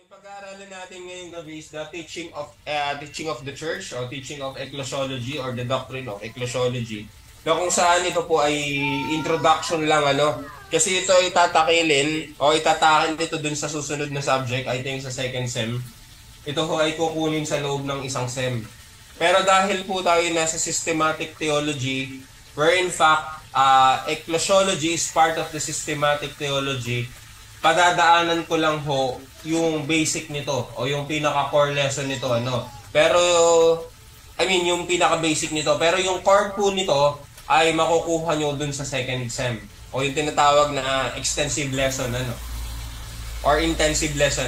Yung pag-aaralan natin ngayong gabi is the teaching of the church or teaching of ecclesiology or the doctrine of ecclesiology. Na kung saan ito po ay introduction lang kasi ito ay tatakilin o itatakil dito dun sa susunod na subject, I think sa second sem. Ito po ay kukunin sa loob ng isang sem. Pero dahil po tayo nasa systematic theology, where in fact ecclesiology is part of the systematic theology, padadaanan ko lang ho yung basic nito o yung pinaka-core lesson nito Pero yung pinaka-basic nito, pero yung core po nito ay makukuha nyo dun sa second sem o yung tinatawag na extensive lesson or intensive lesson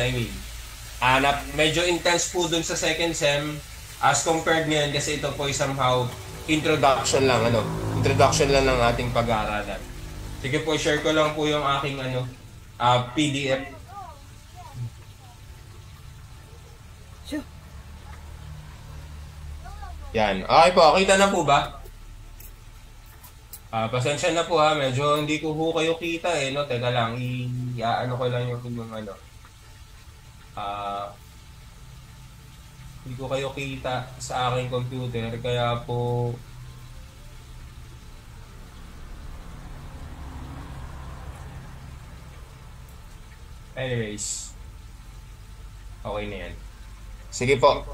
medyo intense po dun sa second sem as compared ngayon kasi ito po ay somehow introduction lang introduction lang ng ating pag-aaralan. Sige po, share ko lang po yung aking PDF. Yan. Okay po, kita na po ba? Pasensya na po medyo hindi ko po kayo kita Teka lang, ano ko lang yung hindi ko kayo kita sa aking computer, kaya po anyways, okay na yan. Sige po.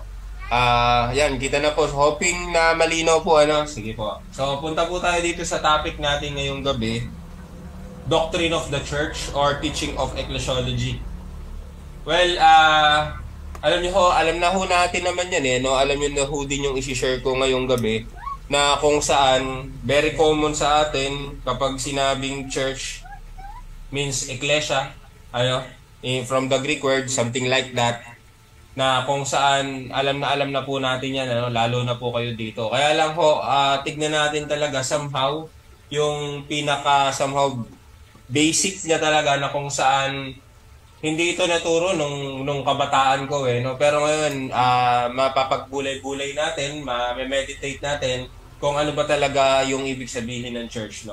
Yan, kita na po. Hoping na malinaw po, Sige po. So, punta po tayo dito sa topic natin ngayong gabi. Doctrine of the Church or Teaching of Ecclesiology. Well, alam na ho natin naman yan Alam nyo na ho din yung isi-share ko ngayong gabi na kung saan very common sa atin kapag sinabing church means ecclesia, from the Greek word, something like that, na kung saan alam na po natin yan, lalo na po kayo dito. Kaya lang ho, tignan natin talaga somehow, yung somehow basic niya talaga na kung saan hindi ito naturo nung kabataan ko Pero ngayon, mapapagbulay-bulay natin, ma-meditate natin kung ano ba talaga yung ibig sabihin ng church,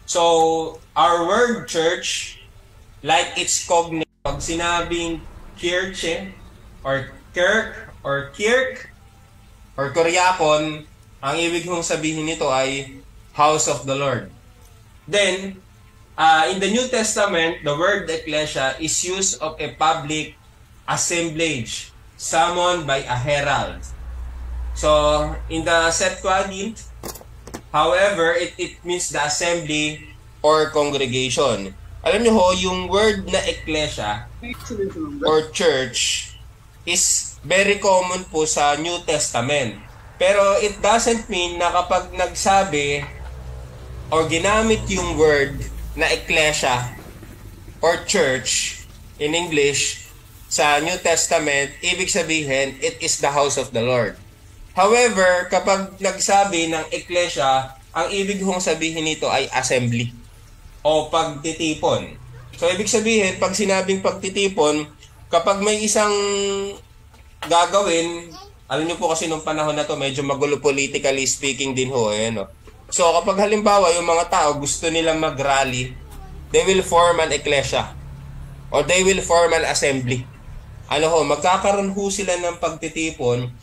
So, our word church, like its cognate, pag sinabing kirche, or kirk, or kirk, or kuryakon, ang ibig kong sabihin nito ay house of the Lord. Then, in the New Testament, the word ecclesia is used of a public assemblage summoned by a herald. So, in the Septuagint, however, it means the assembly or congregation. Alam niyo ho, yung word na ecclesia or church is very common po sa New Testament. Pero it doesn't mean na kapag nagsabi or ginamit yung word na ecclesia or church in English sa New Testament, ibig sabihin, it is the house of the Lord. However, kapag nagsabi ng ecclesia, ang ibig kong sabihin nito ay assembly o pagtitipon. So, ibig sabihin, pag sinabing pagtitipon, kapag may isang gagawin, alam niyo po kasi nung panahon na to, medyo magulo politically speaking din ho. So, kapag halimbawa, yung mga tao gusto nilang mag-rally, they will form an ecclesia or they will form an assembly. Magkakaroon ho sila ng pagtitipon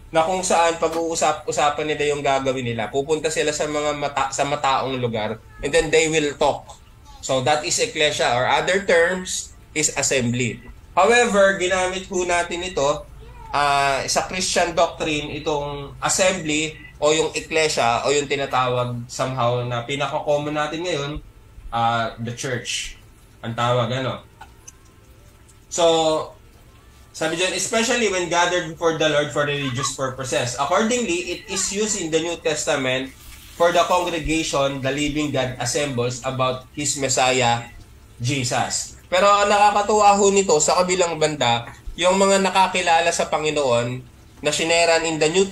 na kung saan pag-uusap-usapan nila yung gagawin nila. Pupunta sila sa mga mataong lugar and then they will talk. So that is ecclesia or other terms is assembly. However, ginamit po natin ito sa Christian doctrine, itong assembly o yung ecclesia o yung tinatawag somehow na pinaka-common natin ngayon, the church. Ang tawag, So, sabi dyan, especially when gathered before the Lord for religious purposes. Accordingly, it is used in the New Testament for the congregation, the living God assembles about His Messiah, Jesus. Pero ang nakakatuwa ho nito sa kabilang banda, yung mga nakakilala sa Panginoon na sineran in the New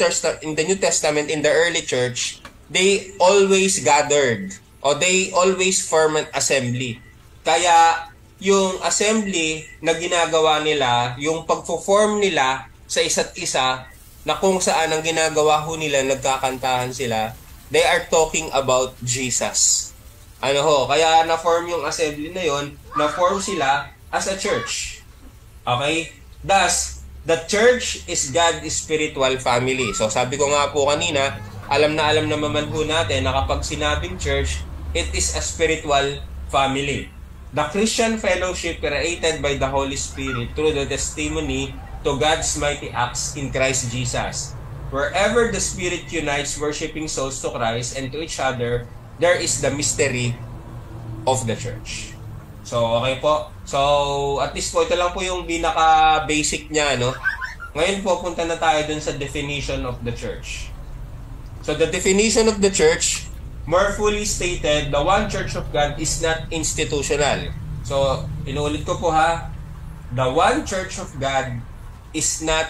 Testament, in the early church, they always gathered or they always form an assembly. Kaya yung assembly na ginagawa nila, yung pagpo-form nila sa isa't isa, na kung saan ang ginagawa ho nila, nagkakantahan sila, they are talking about Jesus. Kaya na-form yung assembly na yon, na-form sila as a church. Okay? Thus, the church is God's spiritual family. So sabi ko nga po kanina, alam naman po natin na kapag sinabing church, it is a spiritual family. The Christian fellowship created by the Holy Spirit through the testimony to God's mighty acts in Christ Jesus. Wherever the Spirit unites worshiping souls to Christ and to each other, there is the mystery of the church. So, okay po. So, at least po, ito lang po yung pinaka-basic niya, no? Ngayon po, punta na tayo dun sa definition of the church. So, the definition of the church, more fully stated, the one church of God is not institutional. So, inuulit ko po ha, the one church of God is not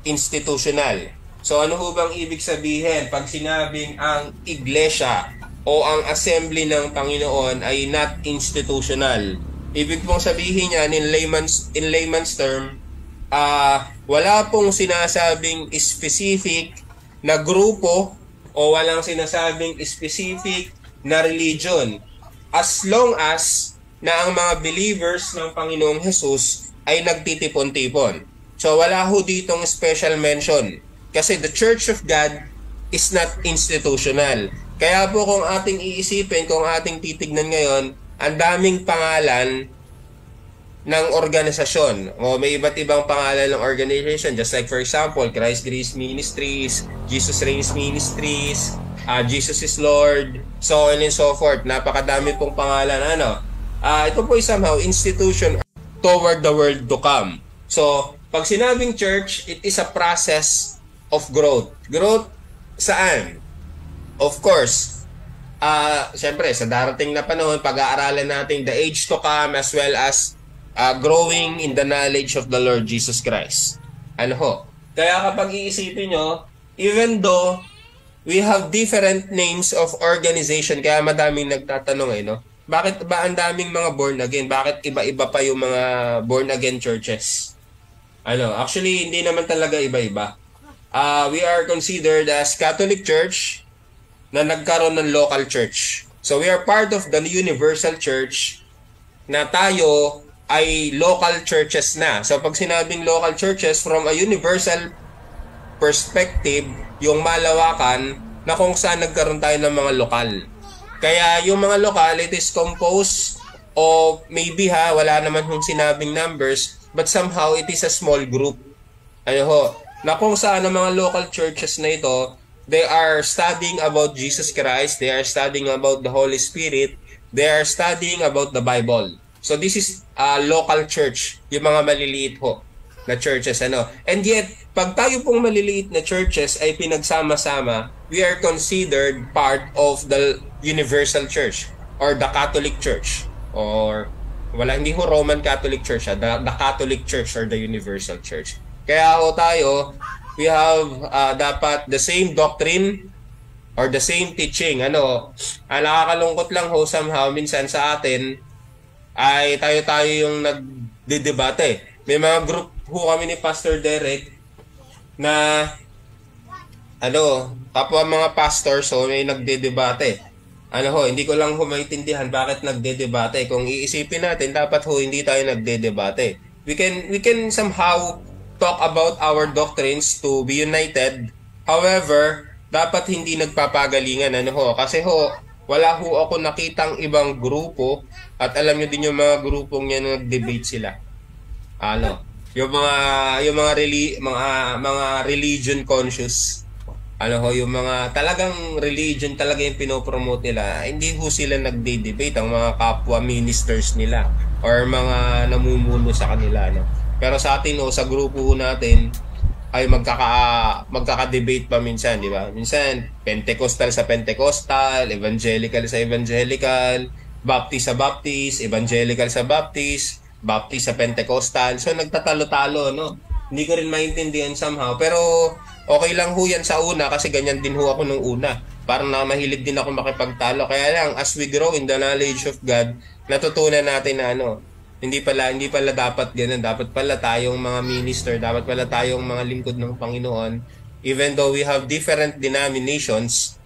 institutional. So, ano ho bang ibig sabihin pag sinabing ang iglesia o ang assembly ng Panginoon ay not institutional? Ibig pong sabihin niyan in layman's term, wala pong sinasabing specific na grupo o walang sinasabing specific na religion. As long as na ang mga believers ng Panginoong Jesus ay nagtitipon-tipon. So wala ho ditong special mention. Kasi the Church of God is not institutional. Kaya po kung ating iisipin, kung ating titignan ngayon, ang daming pangalan ng organisasyon. O may iba't ibang pangalan ng organization. Just like for example, Christ Grace Ministries, Jesus Reigns Ministries, Jesus is Lord, so on and so forth. Napakadami pong pangalan. Ito po ay somehow institution toward the world to come. So, pag sinabing church, it is a process of growth. Growth saan? Of course, syempre, sa darating na panahon, pag-aaralan natin the age to come as well as growing in the knowledge of the Lord Jesus Christ. Ano ho? Kaya kapag iisipin nyo, even though we have different names of organization, kaya madaming nagtatanong no? Bakit ba ang daming mga born again? Bakit iba-iba pa yung mga born again churches? Actually, hindi naman talaga iba-iba. We are considered as Catholic Church na nagkaroon ng local church. So we are part of the universal church na tayo ay local churches na. So pag sinabing local churches, from a universal perspective, yung malawakan na kung saan nagkaroon tayo ng mga lokal. Kaya yung mga lokal, it is composed of maybe wala naman hong sinabing numbers, but somehow it is a small group. Na kung saan ang mga local churches na ito, they are studying about Jesus Christ, they are studying about the Holy Spirit, they are studying about the Bible. So this is a local church, yung mga maliliit ho na churches. And yet, pag tayo pong maliliit na churches ay pinagsama-sama, we are considered part of the universal church or the Catholic Church. Or, hindi ho Roman Catholic Church, the Catholic Church or the Universal Church. Kaya ho tayo, we have dapat the same doctrine or the same teaching. Nakakalungkot lang ho somehow minsan sa atin ay tayo yung nagdedebate. May mga group ho kami ni Pastor Derek na kapwa mga pastors may nagdedebate. Hindi ko lang maintindihan bakit nagdedebate. Kung iisipin natin, dapat hindi tayo nagdedebate. We can somehow talk about our doctrines to be united. However, dapat hindi nagpapagalingan. Kasi wala ako nakitang ibang grupo at alam nyo din yung mga grupong yan nag-debate sila. Yung mga religion conscious. Yung mga talagang religion talaga yung pinopromote nila. Hindi ho sila nagde-debate ang mga kapwa ministers nila or mga namumuno sa kanila. Pero sa atin sa grupo natin ay magkaka-debate pa minsan, di ba? Minsan Pentecostal sa Pentecostal, Evangelical sa Evangelical, Baptist sa Baptist, Evangelical sa Baptist, Baptist sa Pentecostal. So nagtatalo-talo, Hindi ko rin maintindihan somehow. Pero okay lang ho yan sa una kasi ganyan din ho ako nung una. Parang mahilig din ako makipagtalo. Kaya lang, as we grow in the knowledge of God, natutunan natin na hindi pala dapat ganun. Dapat pala tayong mga minister, dapat pala tayong mga lingkod ng Panginoon. Even though we have different denominations,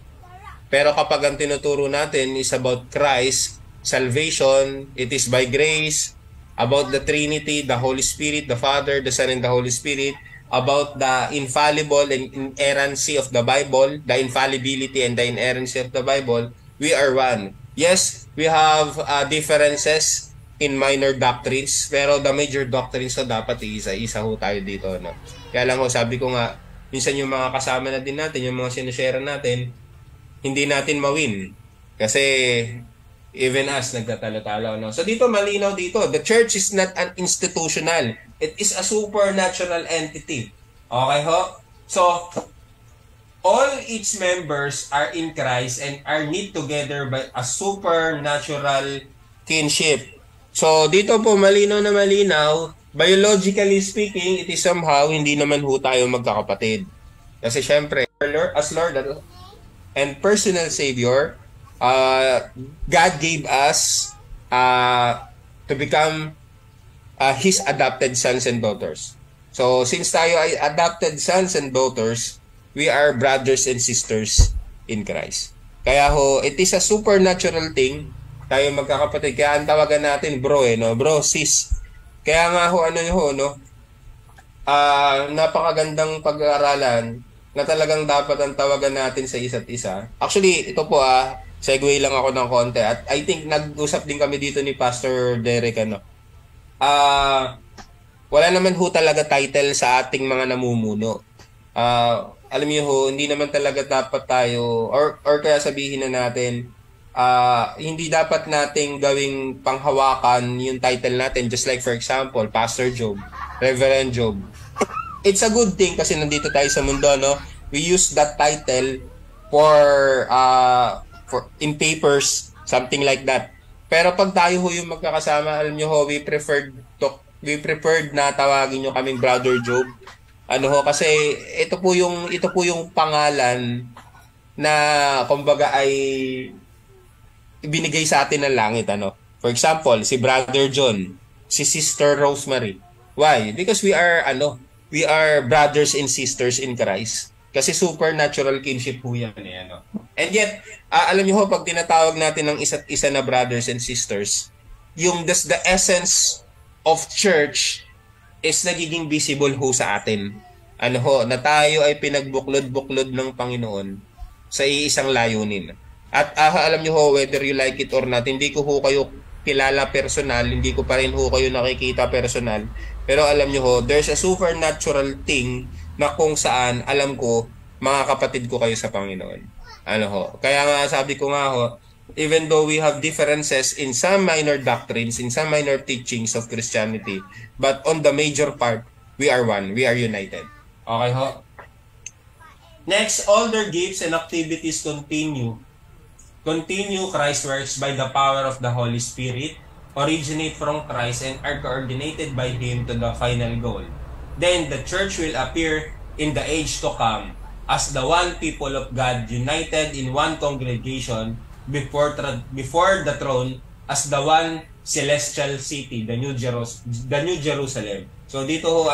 pero kapag ang tinuturo natin is about Christ, salvation, it is by grace, about the Trinity, the Holy Spirit, the Father, the Son, and the Holy Spirit, about the infallible and inerrancy of the Bible, the infallibility and the inerrancy of the Bible, we are one. Yes, we have differences in minor doctrines, pero the major doctrines so dapat isa ho tayo dito. No? Kaya lang ho, sabi ko nga, minsan yung mga kasama na din natin, yung mga sinashare natin, hindi natin mawin. Kasi even us, nagtatalo-talo. No? So dito, malinaw dito, the church is not an institutional. It is a supernatural entity. Okay ho? So, all its members are in Christ and are knit together by a supernatural kinship. So, dito po malinaw na malinaw, biologically speaking, it is somehow hindi naman ho tayo magkakapatid. Kasi syempre, as Lord and personal Savior, God gave us to become His adopted sons and daughters. So, since tayo ay adopted sons and daughters, we are brothers and sisters in Christ. Kaya ho, it is a supernatural thing. Tayo magkakapatid. Kaya ang tawagan natin bro no? Bro, sis. Kaya nga ho, napakagandang pag-aaralan na talagang dapat ang tawagan natin sa isa't isa. Actually, ito po segue lang ako ng konti. At I think nag-usap din kami dito ni Pastor Derek, wala naman ho talaga title sa ating mga namumuno. Alam niyo ho, hindi naman talaga dapat tayo, or kaya sabihin na natin, hindi dapat nating gawing panghawakan yung title natin, just like for example, Pastor Job, Reverend Job. It's a good thing kasi nandito tayo sa mundo, no? We use that title for in papers, something like that. Pero pag tayo ho yung magkakasama, alam niyo ho, we preferred na tawagin niyo kaming Brother Job. Kasi ito po yung pangalan na kumbaga ay ibinigay sa atin ng langit, For example, si Brother John, si Sister Rosemary. Why? Because we are brothers and sisters in Christ. Kasi supernatural kinship po yan, And yet, alam niyo ho, pag tinatawag natin ng isa't isa na brothers and sisters, the essence of church is nagiging visible ho sa atin. Na tayo ay pinagbuklod-buklod ng Panginoon sa iisang layunin. At alam niyo ho, whether you like it or not, hindi ko ho kayo kilala personal, hindi ko pa rin ho kayo nakikita personal. Pero alam niyo ho, there's a supernatural thing na kung saan, alam ko, mga kapatid ko kayo sa Panginoon. Kaya nga sabi ko nga ho, even though we have differences in some minor doctrines, in some minor teachings of Christianity, but on the major part, we are one, we are united. Okay ho? Next, all their gifts and activities continue Christ's works by the power of the Holy Spirit, originate from Christ, and are coordinated by Him to the final goal. Then the church will appear in the age to come as the one people of God united in one congregation before the throne as the one celestial city, the New Jerusalem. So dito ho,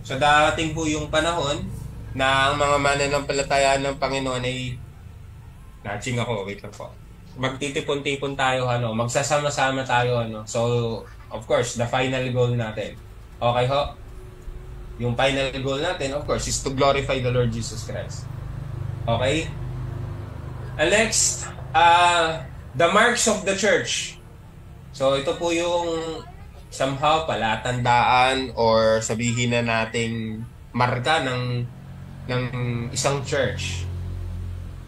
so darating po yung panahon na ang mga mananampalataya ng Panginoon ay natching ako, wait lang po. Magtitipon-tipon tayo, magsasama-sama tayo, So, of course, the final goal natin. Okay ho? Yung final goal natin, of course, is to glorify the Lord Jesus Christ. Okay? And next, the marks of the church. So, ito po yung somehow palatandaan or sabihin na nating marka ng isang church.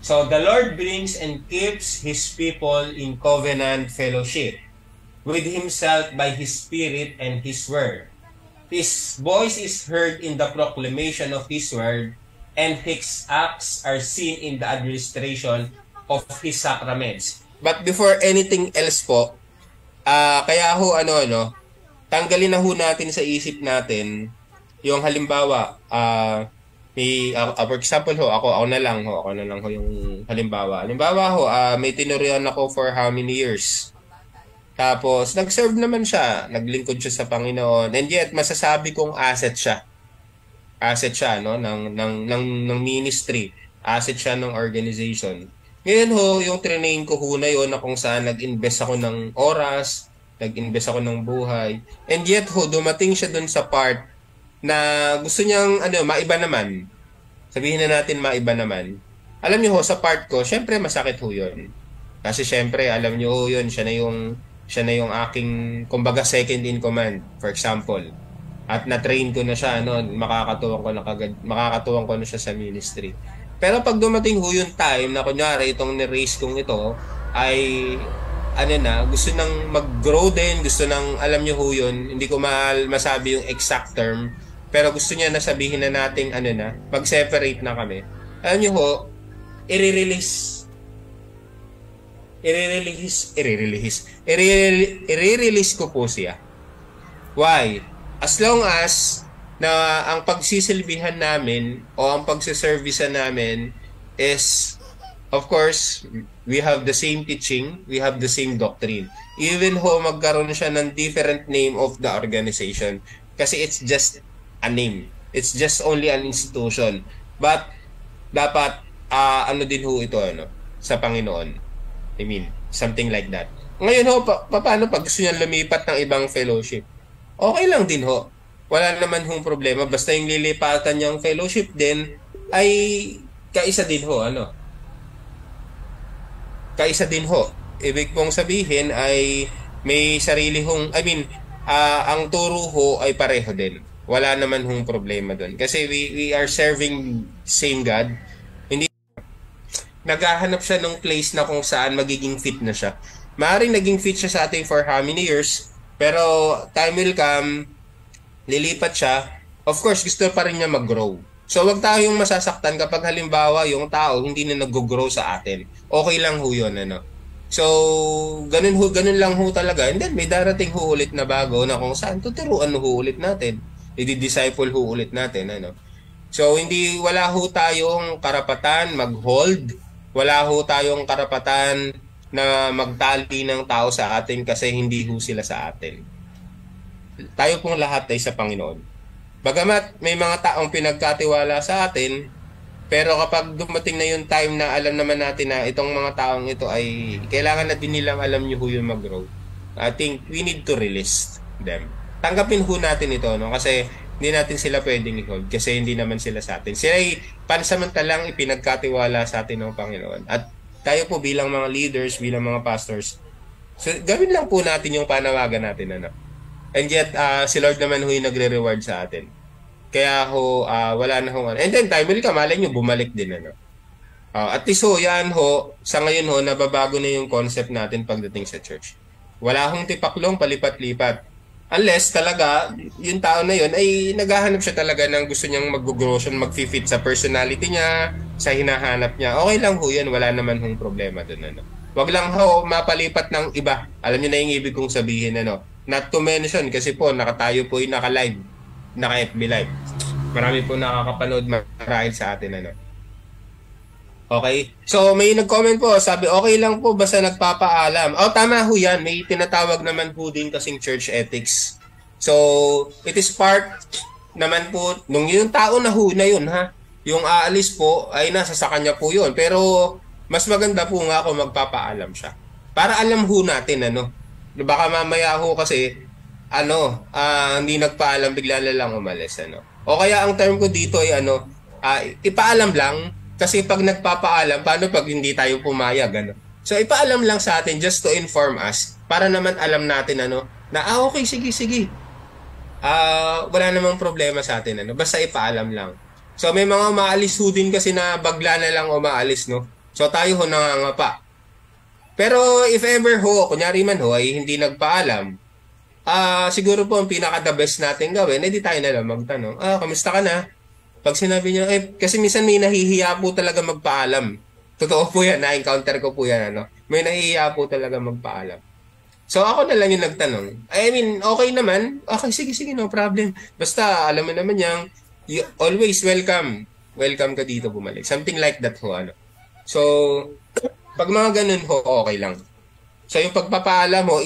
So, the Lord brings and keeps His people in covenant fellowship with Himself by His Spirit and His Word. His voice is heard in the proclamation of His Word, and His acts are seen in the administration of His sacraments. But before anything else po, kaya ho, tanggalin na ho natin sa isip natin yung halimbawa, for example ho, ako na lang ho yung halimbawa. Halimbawa ho, may tinurian ako for how many years? Tapos, nag-serve naman siya, naglingkod siya sa Panginoon, and yet, masasabi kong asset siya. Asset siya, ng ministry. Asset siya ng organization. Ngayon ho, yung trinain ko ho na yun na kung saan nag-invest ako ng oras, nag-invest ako ng buhay. And yet ho, dumating siya dun sa part na gusto niyang maiba naman. Sabihin na natin maiba naman. Alam niyo ho, sa part ko, syempre masakit ho yun. Kasi syempre, alam niyo ho yun, siya na yung aking, kumbaga, second in command, for example. At na-train ko na siya, makakatuwang ko na siya sa ministry. Pero pag dumating ho yung time na kunyari itong ni-raise kong ito ay gusto nang mag-grow din, gusto nang, alam niyo ho yun, hindi ko masabi yung exact term, pero gusto niya na sabihin na nating mag-separate na kami. Alam niyo ho, i-release ko po siya. Why? As long as na ang pagsisilbihan namin o ang pagsiservisan namin is, of course, we have the same teaching, we have the same doctrine. Even ho magkaroon siya ng different name of the organization kasi it's just a name. It's just only an institution. But dapat din ho ito sa Panginoon. I mean, something like that. Ngayon ho, paano pag gusto niya lumipat ng ibang fellowship? Okay lang din ho. Wala naman hong problema. Basta yung lilipatan niyang fellowship din ay kaisa din ho. Kaisa din ho. Ibig pong sabihin ay may sarili hong, ang turo ho ay pareho din. Wala naman hong problema doon. Kasi we are serving same God. Naghahanap siya ng place na kung saan magiging fit na siya. Maaaring naging fit siya sa atin for how many years, pero time will come, lilipat siya. Of course, gusto pa rin niya mag-grow. So, wag tayong masasaktan kapag halimbawa yung tao hindi na nag-grow sa atin. Okay lang ho yun, So, ganun lang ho talaga. And then, may darating ho ulit na bago na kung saan tuturuan ho ulit natin. I-disciple ho ulit natin, So, wala ho tayong karapatan mag-hold. Wala ho tayong karapatan na magtali ng tao sa atin kasi hindi ho sila sa atin. Tayo pong lahat ay sa Panginoon. Bagamat may mga taong pinagkatiwala sa atin, pero kapag dumating na yung time na alam naman natin na itong mga taong ito ay kailangan na din nilang alam nyo ho yung mag-grow, I think we need to release them. Tanggapin ho natin ito, kasi hindi natin sila pwedeng i-hold kasi hindi naman sila sa atin. Sila ay pansamantalang ipinagkatiwala sa atin ng Panginoon. At tayo po bilang mga leaders, bilang mga pastors, so, gawin lang po natin yung panawagan natin. And yet, si Lord naman ho yung nagre-reward sa atin. Kaya ho, wala na ho. And then, time will come, malay nyo, bumalik din. At least ho, yan ho, sa ngayon ho, nababago na yung concept natin pagdating sa church. Wala hong tipaklong palipat-lipat. Unless talaga, yung tao na yun ay naghahanap siya talaga ng gusto niyang mag-grow siya, mag-fit sa personality niya, sa hinahanap niya. Okay lang ho yan, wala naman hong problema doon. Wag lang ho mapalipat ng iba. Alam niyo na yung ibig kong sabihin, Not to mention, kasi po, tayo po yung naka-live, naka-FB live. Marami po nakakapanood marahil sa atin, Okay? So, may nag-comment po, sabi, okay lang po, basta nagpapaalam. Tama ho yan. May tinatawag naman po din kasing church ethics. So, it is part naman po, nung yung tao na ho na yun, yung aalis po, ay nasa sa kanya po yun. Pero, mas maganda po nga kung magpapaalam siya. Para alam ho natin, Baka mamaya ho kasi, hindi nagpaalam, bigla na lang umalis, O kaya ang term ko dito ay, ipaalam lang. Kasi pag nagpapaalam, paano pag hindi tayo pumayag? So, ipaalam lang sa atin just to inform us para naman alam natin na okay, sige. Wala namang problema sa atin. Basta ipaalam lang. So, may mga umaalis ho din kasi na bagla na lang umaalis, So, tayo ho nangangapa. Pero if ever ho, kunyari man ho, ay hindi nagpaalam, siguro po ang pinaka-the best natin gawin, di tayo na lang magtanong, kamusta ka na? Pag sinabi niya, kasi minsan may nahihiya po talaga magpaalam. Totoo po yan, na-encounter ko po yan, May nahihiya po talaga magpaalam. So ako na lang yung nagtanong. Okay naman. Okay, sige, no problem. Basta, alam mo naman yang, always welcome. Welcome ka dito bumalik. Something like that ho, So, pag mga ganun ho, okay lang. So yung pagpapaalam mo,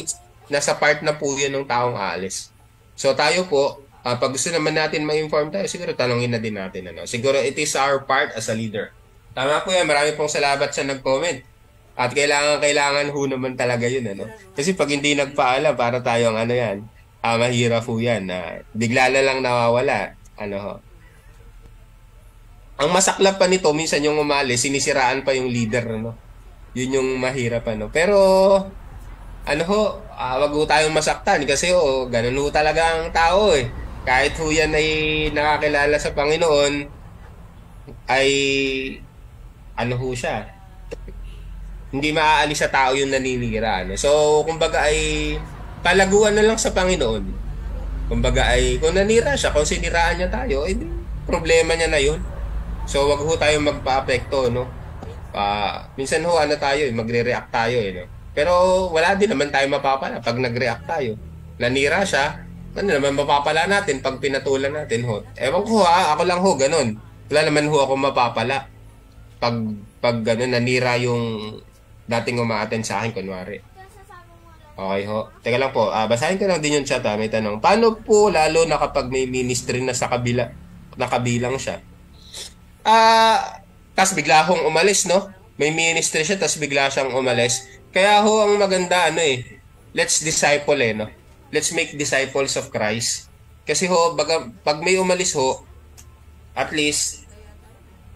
nasa part na po yun ng taong aalis. So tayo po, pag gusto naman natin ma-inform tayo, siguro tanongin na din natin. Siguro it is our part as a leader. Tama po yan. Marami pong salamat sa nag-comment. At kailangan ho naman talaga yun, ano? Kasi pag hindi nagpaalam, para tayong ano yan, mahirap ho yan, na bigla na lang nawawala. Ano ho? Ang masaklap pa nito, minsan yung umalis, sinisiraan pa yung leader, ano? Yun yung mahirap, ano? Pero, ano ho, wag ho tayong masaktan kasi ho, ganun ho talaga ang tao eh. Kahit ho yan ay nakakilala sa Panginoon, ay ano ho siya, hindi maaalis sa tao yung naninira. Ano? So, kumbaga ay palaguan na lang sa Panginoon. Kumbaga ay kung nanira siya, kung siniraan niya tayo, eh problema niya na yun. So, wag ho tayong magpa-apekto, no? Minsan ho, ano tayo, magre-react tayo, no? Pero wala din naman tayo mapapala pag nag-react tayo. Nanira siya, ano naman mapapala natin pag pinatulan natin, ho? Ewan ko ha, ako lang ho, ganun. Wala naman ho ako mapapala pag, pag ganun, nanira yung dating umaattend sa akin, kunwari. Okay ho. Teka lang po, basahin ko lang din yung chat ha. May tanong, paano po lalo na kapag may ministry na sa kabila, nakabilang siya? Tas bigla akong umalis, no? May ministry siya, tas bigla siyang umalis. Kaya ho, ang maganda, ano eh, let's disciple eh, no? Let's make disciples of Christ. Kasi ho, pag may umalis ho, at least,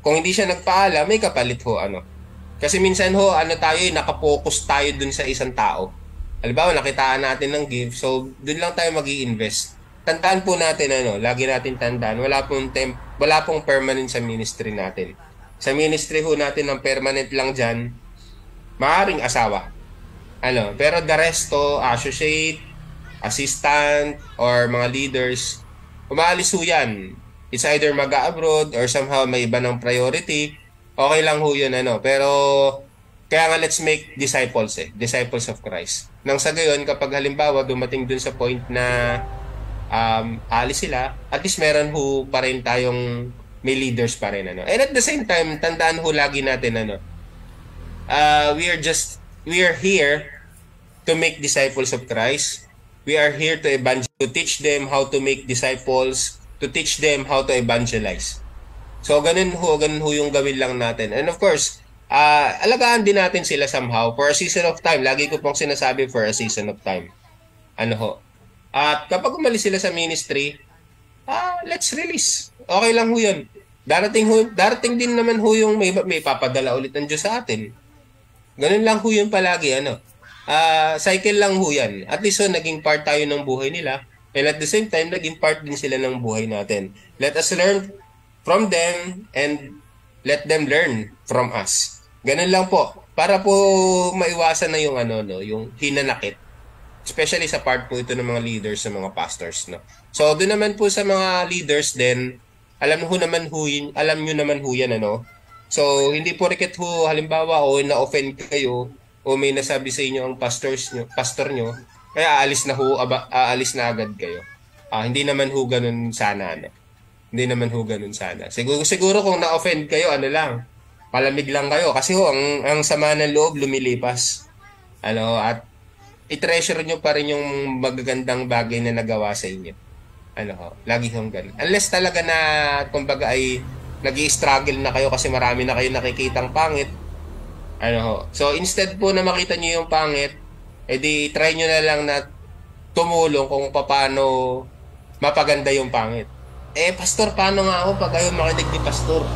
kung hindi siya nagpaalam, may kapalit ho, ano? Kasi minsan ho, ano tayo, nakapokus tayo dun sa isang tao. Halimbawa, nakitaan natin ng gift, so dun lang tayo mag-i-invest. Tandaan po natin, ano, lagi natin tandaan, wala pong permanent sa ministry natin. Sa ministry ho natin, ang permanent lang dyan, maaaring asawa. Ano, pero the resto, associate, assistant, or mga leaders, umaalis ho yan. It's either mag-abroad or somehow may iba ng priority. Okay lang ho yun, ano. Pero, kaya nga let's make disciples eh. Disciples of Christ. Nang sa gayon, kapag halimbawa dumating dun sa point na alis sila, at least meron ho pa rin tayong may leaders pa rin, ano. And at the same time, tandaan ho lagi natin, ano, we are here to make disciples of Christ. We are here to teach them how to make disciples, to teach them how to evangelize. So, ganun ho yung gawin lang natin. And of course, alagaan din natin sila somehow for a season of time. Lagi ko pong sinasabi for a season of time. Ano ho? At kapag umalis sila sa ministry, let's release. Okay lang ho yun. Darating din naman ho yung may papadala ulit ng Diyos sa atin. Ganun lang ho yun palagi, ano. Cycle lang ho yan. At least ho, naging part tayo ng buhay nila. And at the same time, naging part din sila ng buhay natin. Let us learn from them and let them learn from us. Ganun lang po. Para po maiwasan na yung yung hinanakit. Especially sa part po ito ng mga leaders, ng mga pastors, no. So, doon naman po sa mga leaders din, alam nyo naman ho yan, ano. So, hindi po riket ho, halimbawa, na-offend kayo, o may nasabi sa inyo ang pastor nyo, kaya aalis na agad kayo. Hindi naman ho ganun sana, ano. Hindi naman ho ganun sana. Siguro kung na-offend kayo, ano lang, palamig lang kayo. Kasi ho, ang sama ng loob lumilipas. Ano, at i-treasure nyo pa rin yung magagandang bagay na nagawa sa inyo. Ano ho, lagi hong ganun. Unless talaga na, kumbaga ay, nag-i-struggle na kayo kasi marami na kayo nakikitang pangit. Ano ho. So, instead po na makita nyo yung pangit, edi try nyo na lang na tumulong kung paano mapaganda yung pangit. Pastor, paano nga ako pag ayaw makinig ni pastor?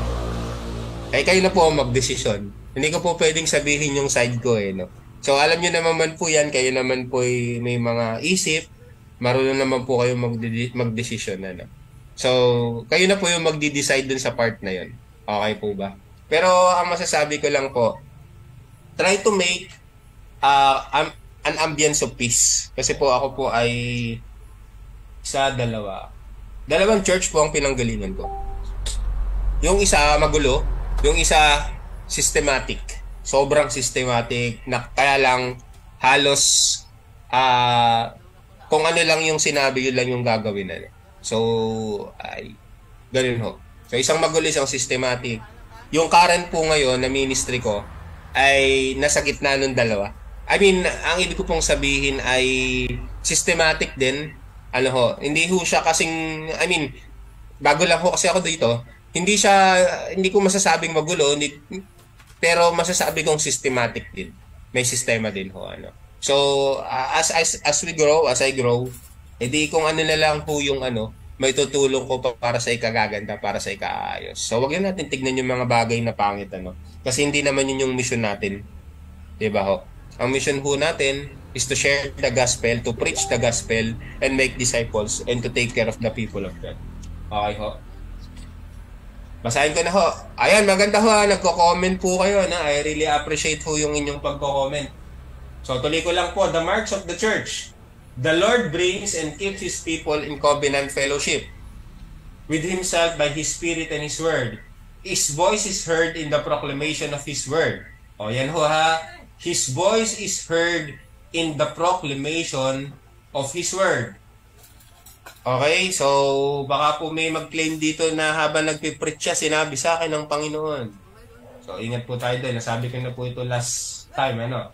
Kayo na po ang magdesisyon. Hindi ko po pwedeng sabihin yung side ko, no? So, alam nyo naman po yan, kayo naman po may mga isip, marunong naman po kayo magdesisyon, ano? So, kayo na po yung magdi-decide dun sa part na yun. Okay po ba? Pero, ang masasabi ko lang po, try to make an ambience of peace. Kasi po ako po ay dalawang church po ang pinanggalingan ko. Yung isa magulo, yung isa systematic. Sobrang systematic na kaya lang halos kung ano lang yung sinabi, yun lang yung gagawin, ano. So, ay ganun ho. So, isang magulo, isang systematic. Yung current po ngayon na ministry ko ay nasa gitna ng dalawa. I mean, ang ibig ko pong sabihin ay systematic din. Ano ho, hindi ho siya kasing, I mean, bago lang ho kasi ako dito, hindi ko masasabing magulo, Pero masasabi kong systematic din. May sistema din ho ano. So as we grow, as I grow, edi kung ano na lang po yung ano, may tutulong ko para sa ikagaganda, para sa ikaayos. So wag na natin tignan yung mga bagay na pangit ano. Kasi hindi naman yun yung mission natin. 'Di ba ho? Ang mission ho natin is to share the gospel, to preach the gospel, and make disciples, and to take care of the people of God. Okay ho? Basahin ko na ho. Ayan, maganda ho ha. Nagko-comment po kayo. Na? I really appreciate ho yung inyong pagko-comment. So, tuloy ko lang po. The marks of the church. The Lord brings and keeps His people in covenant fellowship with Himself by His Spirit and His Word. His voice is heard in the proclamation of His Word. O, yan ho ha. His voice is heard in the proclamation of His Word. Okay, so baka po may mag-claim dito na habang nagpipreach siya, sinabi sa akin ng Panginoon. So ingat po tayo doon. Nasabi ko na po ito last time. Ano?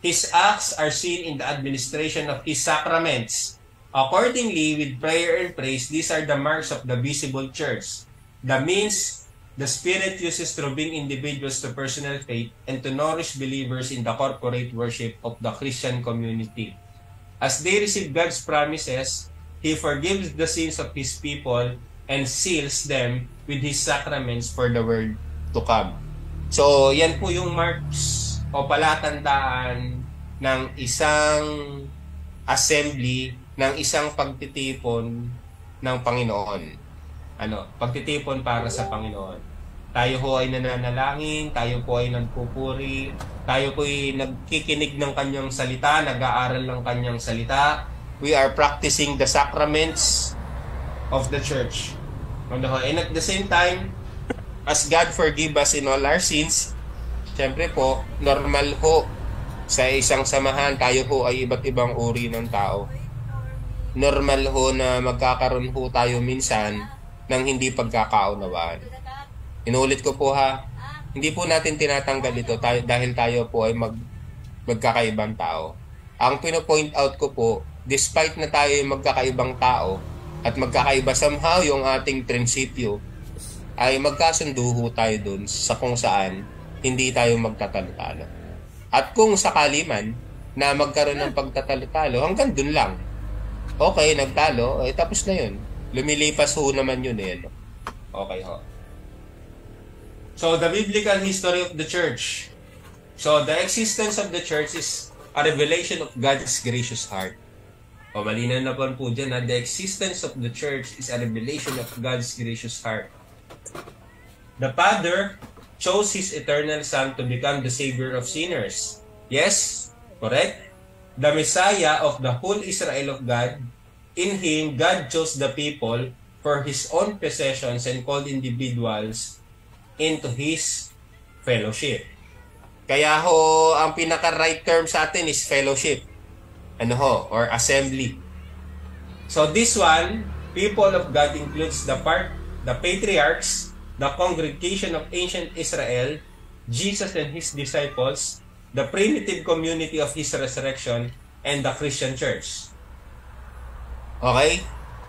His acts are seen in the administration of His sacraments. Accordingly, with prayer and praise, these are the marks of the visible church. The means the Spirit uses to bring individuals to personal faith and to nourish believers in the corporate worship of the Christian community. As they receive God's promises, He forgives the sins of His people and seals them with His sacraments for the world to come. So, yan po yung marks o palatandaan ng isang assembly, ng isang pagtitipon ng Panginoon. Ano? Pagtitipon para sa Panginoon. Tayo ho ay nananalangin, tayo po ay nagpupuri, tayo po ay nagkikinig ng Kanyang salita, nag-aaral ng Kanyang salita. We are practicing the sacraments of the church. And at the same time, as God forgive us in all our sins, siyempre po, normal ho sa isang samahan, tayo ho ay iba't ibang uri ng tao. Normal ho na magkakaroon ho tayo minsan ng hindi pagkakaunawaan. Inuulit ko po ha, hindi po natin tinatanggal ito dahil tayo po ay magkakaibang tao. Ang pino-point out ko po, despite na tayo ay magkakaibang tao at magkakaiba somehow yung ating prinsipyo, ay magkasundo ho tayo dun sa kung saan hindi tayo magtatalo-talo. At kung sakali man na magkaroon ng pagtatalo-talo, hanggang dun lang. Okay, nagtalo, tapos na yun. Lumilipas ho naman yun eh. Okay ho. So, the biblical history of the church. So, the existence of the church is a revelation of God's gracious heart. O malinaw na po dyan na the existence of the church is a revelation of God's gracious heart. The Father chose His eternal Son to become the Savior of sinners. Yes, correct? The Messiah of the whole Israel of God. In Him, God chose the people for His own possessions and called individuals into His fellowship. Kaya ho, ang pinaka-right term sa atin is fellowship. Or assembly. So this one, people of God includes the patriarchs, the congregation of ancient Israel, Jesus and His disciples, the primitive community of His resurrection, and the Christian church. Okay?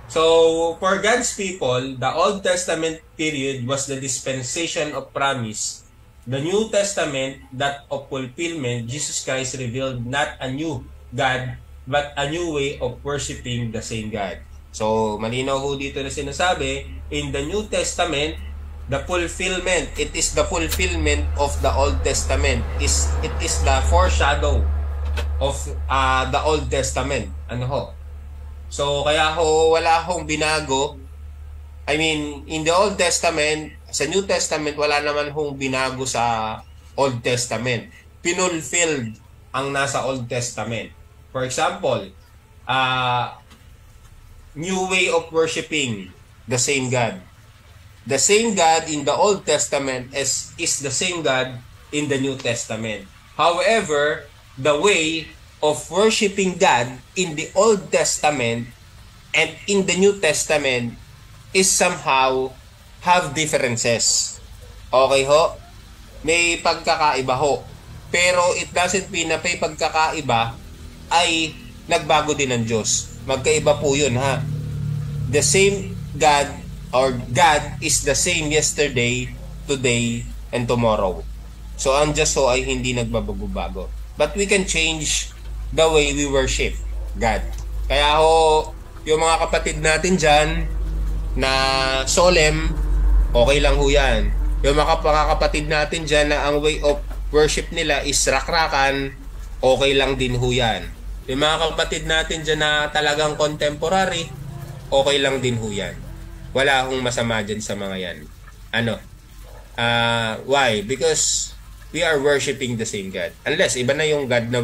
So, for God's people, the Old Testament period was the dispensation of promise. The New Testament, that of fulfillment, Jesus Christ revealed not a new God, but a new way of worshiping the same God. So, malinaw ho dito na sinasabi, in the New Testament, the fulfillment, it is the fulfillment of the Old Testament. It is the foreshadow of the Old Testament. So, kaya ho, wala hong binago. I mean, in the Old Testament, sa New Testament, wala naman hong binago sa Old Testament. Pinulfilled ang nasa Old Testament. For example, new way of worshiping the same God. The same God in the Old Testament is the same God in the New Testament. However, the way of worshiping God in the Old Testament and in the New Testament is somehow have differences. Okay ho? May pagkakaiba ho. Pero it doesn't mean na may pagkakaiba ay nagbago din ng Diyos. Magkaiba po yun ha. The same God or God is the same yesterday, today, and tomorrow. So ang Diyos ho ay hindi nagbabago-bago. But we can change the way we worship God. Kaya ho, yung mga kapatid natin dyan na solemn, okay lang ho yan. Yung mga kapatid natin dyan na ang way of worship nila is rakrakan, okay lang din ho yan. Yung mga kapatid natin dyan na talagang contemporary, okay lang din ho yan. Wala hong masama dyan sa mga yan. Why? Because we are worshiping the same God. Unless iba na yung God na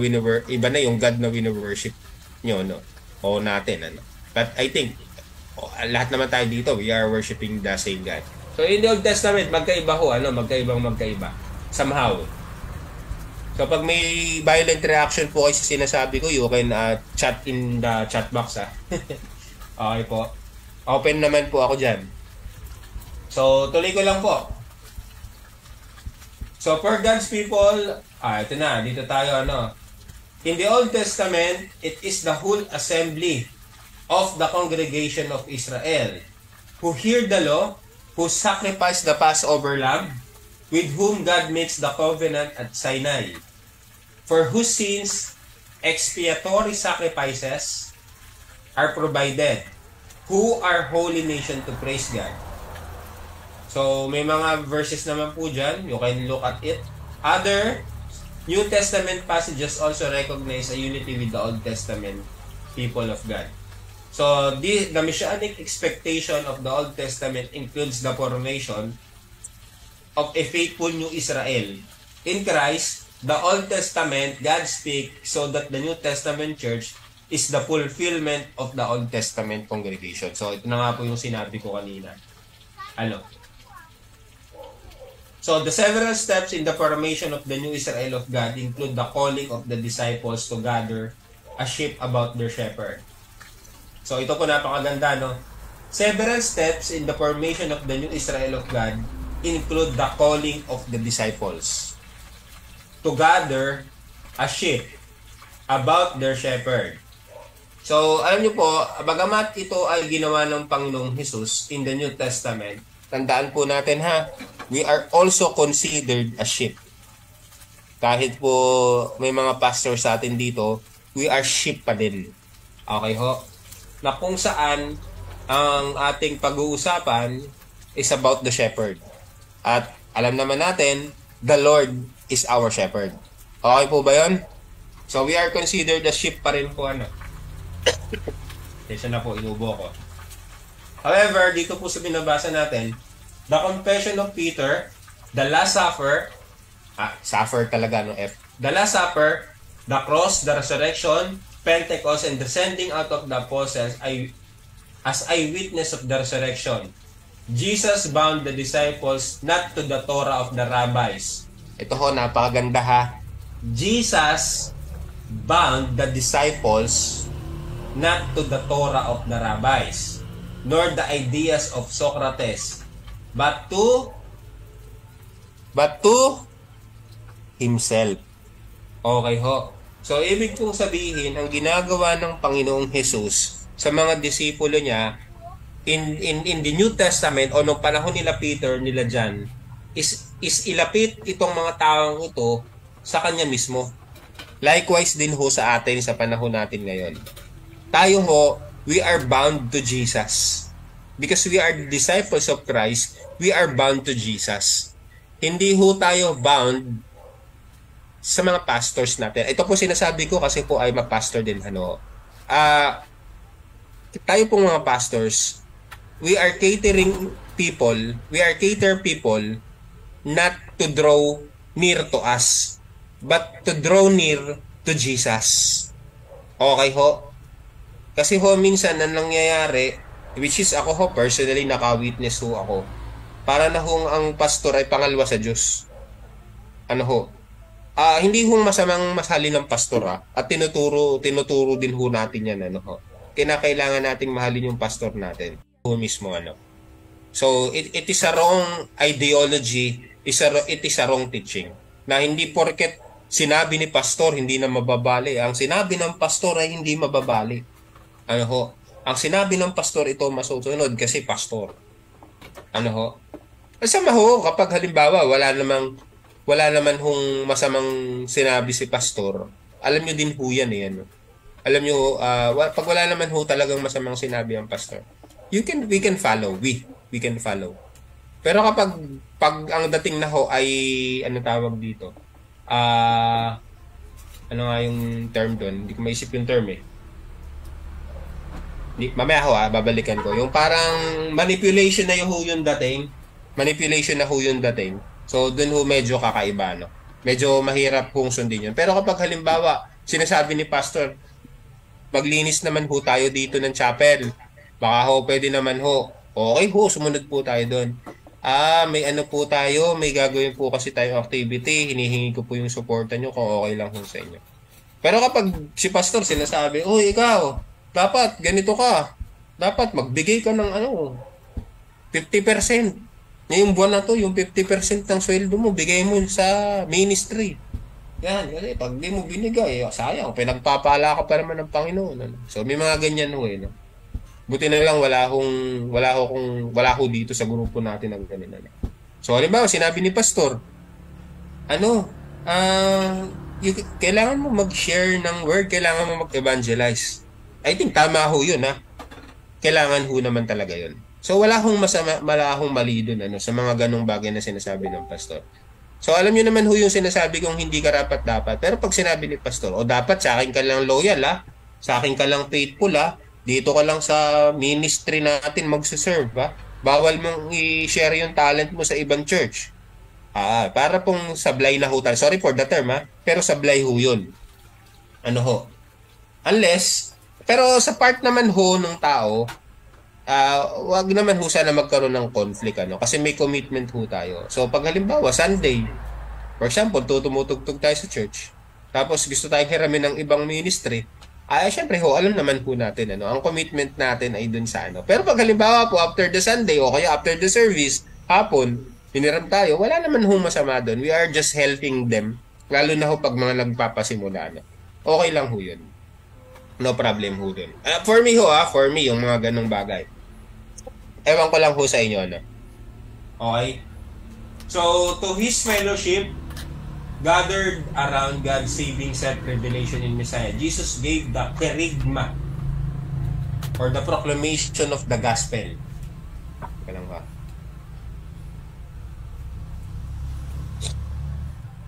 worship nyo, no? O natin, But I think lahat naman tayo dito, we are worshiping the same God. So in the Old Testament, magkaiba ho, magkaiba. Somehow. So pag may violent reaction po kayo sa sinasabi ko, you can chat in the chat box, Okay po. Open naman po ako dyan. So tuloy ko lang po. So for God's people, ito na, dito tayo, In the Old Testament, it is the whole assembly of the congregation of Israel who hear the law, who sacrifice the Passover lamb, with whom God makes the covenant at Sinai, for whose sins expiatory sacrifices are provided, who are holy nation to praise God. So, may mga verses naman po dyan. You can look at it. Other New Testament passages also recognize a unity with the Old Testament people of God. So, the messianic expectation of the Old Testament includes the formation of a faithful new Israel. In Christ, the Old Testament, God speaks so that the New Testament church is the fulfillment of the Old Testament congregation. So, ito na nga po yung sinabi ko kanina. So, the several steps in the formation of the new Israel of God include the calling of the disciples to gather a sheep about their shepherd. So, ito po napakaganda, Several steps in the formation of the new Israel of God include the calling of the disciples to gather a sheep about their shepherd. So, alam niyo po, bagamat ito ay ginawa ng Panginoong Jesus in the New Testament, tandaan po natin we are also considered a sheep. Kahit po may mga pastors sa atin dito, we are sheep pa din. Okay ho? Na kung saan ang ating pag-uusapan is about the shepherd. At alam naman natin, the Lord is our shepherd. Okay po ba yun? So we are considered a sheep pa rin po, Kesa na po, inubo ko. However, dito po sa binabasa natin, the confession of Peter, the Last Supper, Supper talaga, The Last Supper, the cross, the resurrection, Pentecost, and the sending out of the apostles as eyewitness of the resurrection. Jesus bound the disciples not to the Torah of the rabbis. Ito ho, napakaganda Jesus bound the disciples not to the Torah of the rabbis, nor the ideas of Socrates, but to himself. Okay ho. So, ibig pong sabihin, ang ginagawa ng Panginoong Jesus sa mga disipulo niya in the New Testament o nung panahon nila Peter, nila John, is ilapit itong mga taong ito sa kanya mismo. Likewise din ho sa atin sa panahon natin ngayon. Tayo ho, we are bound to Jesus. Because we are disciples of Christ, we are bound to Jesus. Hindi ho tayo bound sa mga pastors natin. Ito po sinasabi ko kasi po ay ma-pastor din. Tayo pong mga pastors, we are catering people not to draw near to us, but to draw near to Jesus. Okay ho? Kasi ho, minsan ang nangyayari, which is ako ho, personally, naka-witness ho ako. Para na hong ang pastor ay pangalawa sa Diyos. Hindi ho masamang mahalin ng pastor at tinuturo din ho natin yan. Kinakailangan nating mahalin yung pastor natin. Ho mismo So, it is a wrong ideology, it is a wrong teaching. Na hindi porket sinabi ni pastor, hindi na mababali. Ang sinabi ng pastor ay hindi mababali. Ang sinabi ng pastor, ito masusunod kasi pastor. Kasama ho, kapag halimbawa wala namang wala naman hong masamang sinabi si pastor, alam nyo din ho yan eh. Ano? Alam nyo, pag wala naman ho talagang masamang sinabi ang pastor, we can follow. We can follow. Pero pag ang dating na ho ay, ano tawag dito, ano nga yung term doon? Hindi ko maisip yung term eh. Mamaya ho babalikan ko. Yung parang manipulation na yung dating. Manipulation na ho yung dating. So, dun ho medyo kakaiba, no? Medyo mahirap hong sundin yun. Pero kapag halimbawa, sinasabi ni pastor, maglinis naman ho tayo dito ng chapel. Baka ho, pwede naman ho. Okay ho, sumunod po tayo doon. May ano po tayo, may gagawin po kasi tayo activity. Hinihingi ko po yung suporta nyo kung okay lang ho sa inyo. Pero kapag si pastor sinasabi, oh, ikaw, dapat ganito ka. Dapat magbigay ka ng 50%. Ngayong buwan na to, yung 50% ng sweldo mo, bigay mo sa ministry. Yan, kasi pag di mo binigay, sayang, pinagpapala ka pa naman ng Panginoon. Ano? So may mga ganyan ho eh. No? Buti na lang wala ho dito sa grupo natin ng ganun. Ano? So halimbawa, sinabi ni pastor, kailangan mo mag-share ng word, kailangan mo mag-evangelize. I think tama ho yun ha. Kailangan ho naman talaga yun. So wala hong mali dun sa mga ganong bagay na sinasabi ng pastor. So alam niyo naman ho yung sinasabi kong hindi karapat dapat. Pero pag sinabi ni pastor, dapat sa akin ka lang loyal ha. Sa akin ka lang faithful ha. Dito ka lang sa ministry natin magsuserve ha. Bawal mong i-share yung talent mo sa ibang church. Para pong sablay na ho tayo. Sorry for the term ha. Pero sablay ho yun. Ano ho? Pero sa part naman ho ng tao, wag naman ho sana magkaroon ng conflict kasi may commitment ho tayo. So pag halimbawa Sunday, for example, tumutugtog tayo sa church. Tapos gusto tayong hiramin ng ibang ministry. Syempre ho, alam naman ho natin ang commitment natin ay dun sa Pero pag halimbawa po after the Sunday o kaya after the service, hapon, hiniram tayo, wala naman ho masama dun. We are just helping them. Lalo na ho pag mga nagpapasimula Okay lang ho yun. No problem ho dun. For me yung mga ganong bagay. Ewan ko lang ho sa inyo, Okay? So, to His fellowship, gathered around God's saving self-revelation in Messiah, Jesus gave the kerygma or the proclamation of the gospel. Ganun ba?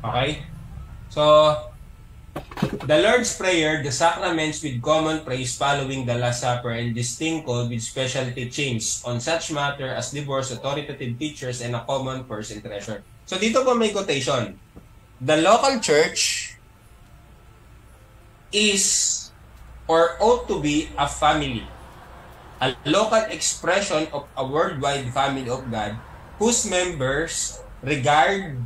Okay? So, the Lord's Prayer, the sacraments with common praise following the Last Supper, and distinct call with special teachings on such matter as divorce, authoritative teachers, and a common person treasure. So dito po may quotation. The local church is or ought to be a family, a local expression of a worldwide family of God whose members regard,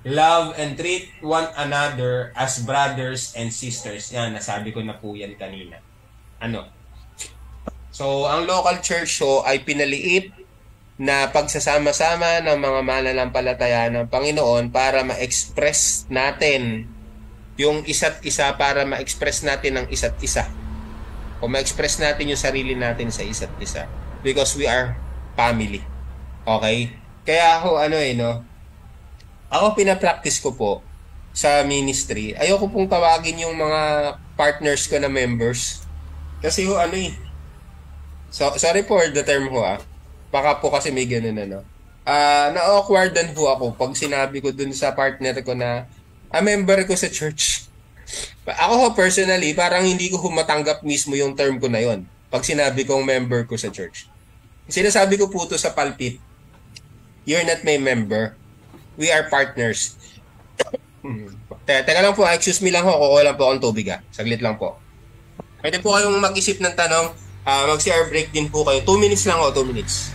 love, and treat one another as brothers and sisters. Yan, nasabi ko na po yan kanina. So, ang local church ay pinaliit na pagsasama-sama ng mga mananampalataya ng Panginoon para ma-express natin yung isa't isa, para ma-express natin ang isa't isa. O ma-express natin yung sarili natin sa isa't isa. Because we are family. Okay? Kaya ako pinapractice ko po sa ministry. Ayoko pong tawagin yung mga partners ko na members. Kasi So, sorry for the term Baka po kasi may ganun na-awkwardan ako pag sinabi ko dun sa partner ko na member ko sa church. Ako personally, parang hindi ko matanggap mismo yung term ko na yon pag sinabi kong member ko sa church. Sinasabi ko po to sa pulpit, you're not my member. We are partners. Teka lang po, excuse me lang kukuha lang po akong tubig Saglit lang po. Pwede po kayong mag-isip ng tanong, mag-CR break din po kayo. 2 minutes lang 2 minutes.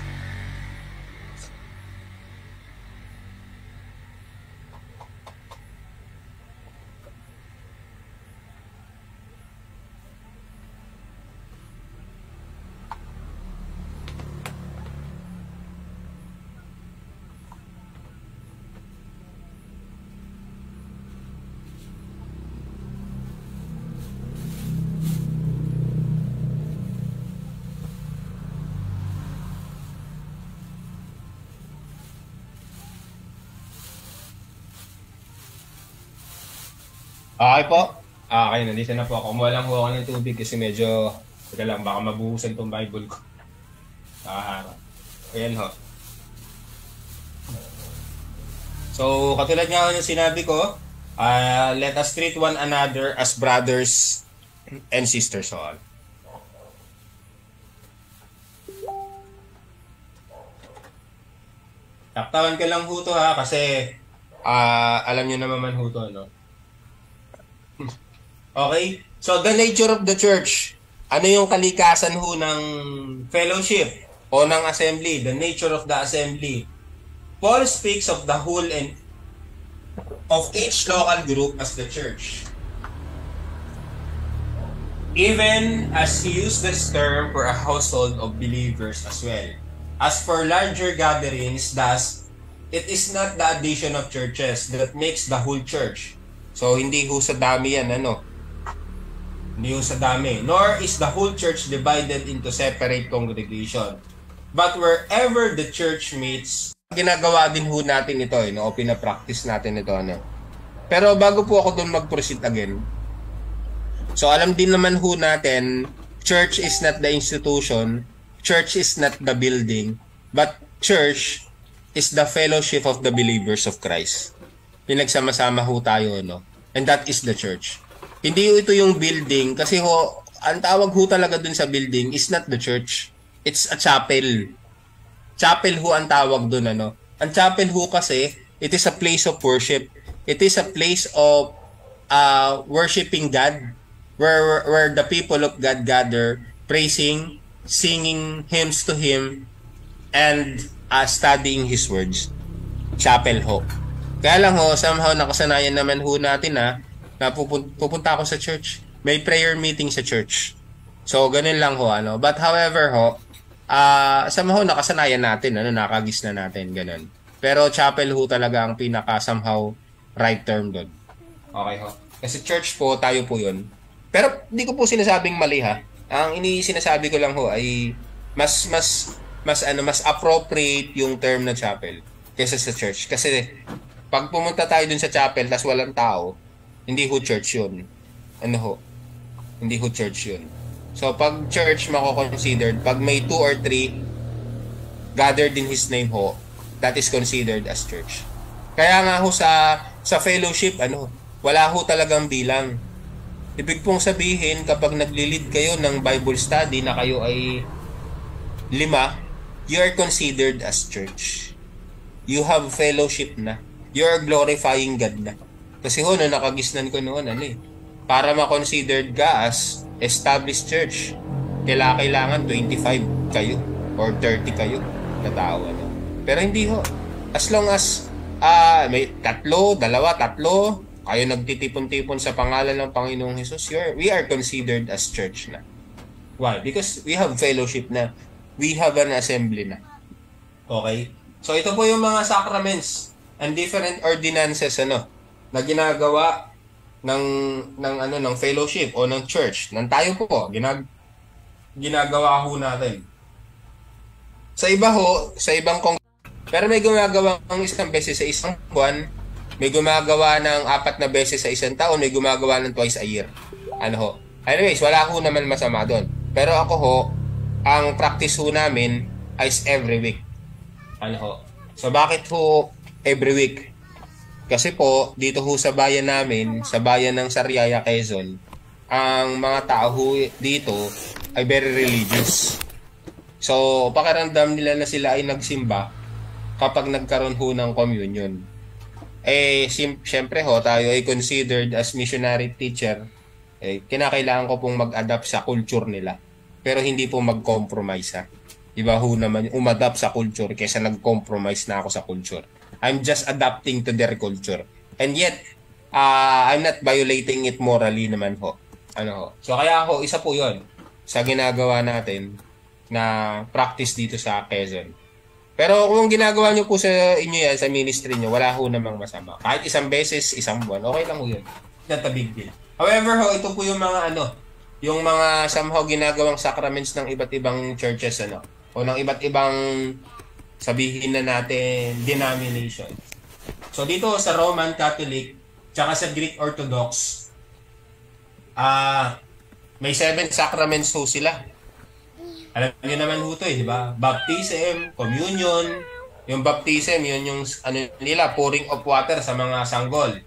Okay po. Okay, nandito na po ako. Kumuha lang po ako ng tubig kasi medyo, teka lang, baka mabuhusan itong Bible ko. Ayan ho. So, katulad nga yung sinabi ko, let us treat one another as brothers and sisters all. Taktawan ka lang ho to ha, kasi alam nyo naman ho to, no? Okay? So, the nature of the church. Ano yung kalikasan ho ng fellowship o ng assembly? The nature of the assembly. Paul speaks of the whole and of each local group as the church. Even as he used this term for a household of believers as well. As for larger gatherings, thus, it is not the addition of churches that makes the whole church. So, hindi ho sa dami yan, ano? Hindi ho sa dami. Nor is the whole church divided into separate congregation. But wherever the church meets, ginagawa din ho natin ito, no? O pinapractice natin ito, ano? Pero bago po ako doon mag-proceed again, so alam din naman ho natin, church is not the institution, church is not the building, but church is the fellowship of the believers of Christ. Pinagsama-sama ho tayo, no? And that is the church. Hindi ito yung building kasi ho, ang tawag ho talaga dun sa building is not the church. It's a chapel. Chapel ho ang tawag dun, ano? Ang chapel ho kasi, it is a place of worship. It is a place of worshiping God where the people of God gather, praising, singing hymns to Him, and studying His words. Chapel ho. Kaya lang ho, somehow nakasanayan naman ho natin na pupunta ako sa church. May prayer meeting sa church. So, ganun lang ho, ano. But however ho, somehow nakasanayan natin, ano, nakagis na natin, ganun. Pero chapel ho talaga ang pinaka somehow right term doon. Okay ho. Kasi church po, tayo po yun. Pero hindi ko po sinasabing mali ha. Ang sinasabi ko lang ho ay mas appropriate yung term na chapel kaysa sa church. Kasi pag pumunta tayo dun sa chapel tas walang tao, hindi ho church yun. Ano ho? Hindi ho church yun. So pag church mako-considered, pag may 2 or 3 gathered in His name ho, that is considered as church. Kaya nga ho sa fellowship, ano, wala ho talagang bilang. Ibig pong sabihin, kapag nagli-lead kayo ng Bible study na kayo ay 5, you are considered as church. You have fellowship na. You are glorifying God na. Kasi ho, no, nakagisnan ko noon, ano eh, para ma-considered ka as established church, kailangan 25 kayo or 30 kayo na tao. Ano. Pero hindi ho. As long as may 2, 3, kayo nagtitipon-tipon sa pangalan ng Panginoong Hesus, we are considered as church na. Why? Because we have fellowship na. We have an assembly na. Okay? So ito po yung mga sacraments and different ordinances, ano, na ginagawa ng fellowship o ng church, ng tayo po, ginagawa ho natin. Sa iba ho, sa ibang pero may gumagawa ng isang beses sa isang buwan, may gumagawa ng 4 na beses sa isang taon, may gumagawa ng twice a year. Ano ho? Anyways, wala ho naman masama doon. Pero ako ho, ang practice ho namin is every week. Ano ho? So bakit ho every week? Kasi po, dito ho sa bayan namin, sa bayan ng Sariaya, Quezon, ang mga tao ho dito ay very religious. So, pakiramdam nila na sila ay nagsimba kapag nagkaroon ho ng communion. Eh, syempre ho, tayo ay considered as missionary teacher. Eh, kinakailangan ko pong mag-adapt sa culture nila. Pero hindi po mag-compromise ha. Iba ho naman, umadapt sa culture kaysa nag-compromise na ako sa culture. I'm just adapting to their culture. And yet, I'm not violating it morally naman ho. Ano ho? So kaya ho, isa po yon sa ginagawa natin na practice dito sa Quezon. Pero kung ginagawa nyo po sa inyo yan, sa ministry nyo, wala ho namang masama. Kahit isang beses, isang buwan, okay lang ho yun. Not a big deal. However ho, ito po yung mga yung mga somehow ginagawang sacraments ng iba't ibang churches, o ng iba't ibang, sabihin na natin, denomination. So dito sa Roman Catholic, tsaka sa Greek Orthodox, May 7 sacraments ho sila. Alam niyo naman ho to di ba? Baptism, communion. Yung baptism, yun yung nila, pouring of water sa mga sanggol.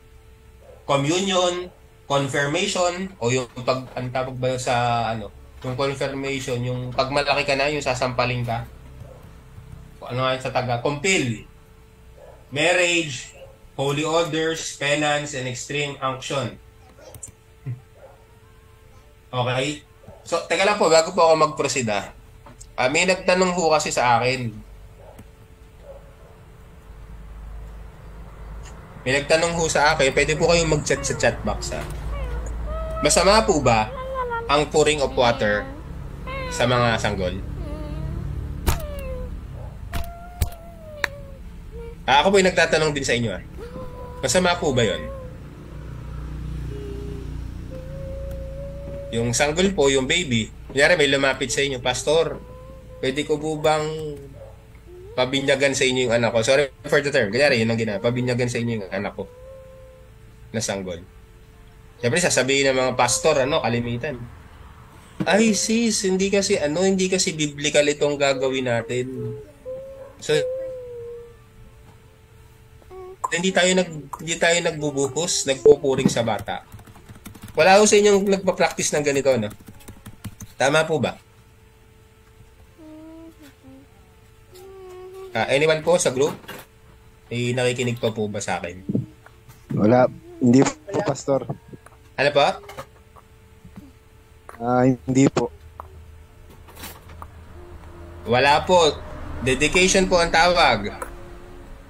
Communion, confirmation, o yung ang tawag ba sa yung confirmation, yung pag malaki ka na, yung sasampaling ka. Ano nga sa taga? Compil. Marriage, holy orders, penance, and extreme unction. Okay? So, teka lang po, bago po ako mag-proceed may nagtanong po kasi sa akin. May nagtanong po sa akin, pwede po kayong mag-chat sa chat box Masama po ba ang pouring of water sa mga sanggol? Ako po yung nagtatanong din sa inyo Masama po ba yon? Yung sanggol po, yung baby, kunyari may lumapit sa inyo, Pastor, pwede ko po bang pabinyagan sa inyo yung anak ko? Sorry for the term. Kunyari, yun ang ginagawa. Pabinyagan sa inyo yung anak ko na sanggol. Siyempre, sasabihin ng mga pastor, kalimitan. Ay, sis, hindi kasi biblical itong gagawin natin. So, hindi tayo nagbubuhos, nagpupuring sa bata. Wala ko sa inyong nagpa-practice ng ganito, Tama po ba? Anyone po sa group? Nakikinig pa po ba sa akin? Wala. Hindi po, Pastor. Ano pa? Hindi po. Wala po. Dedication po ang tawag.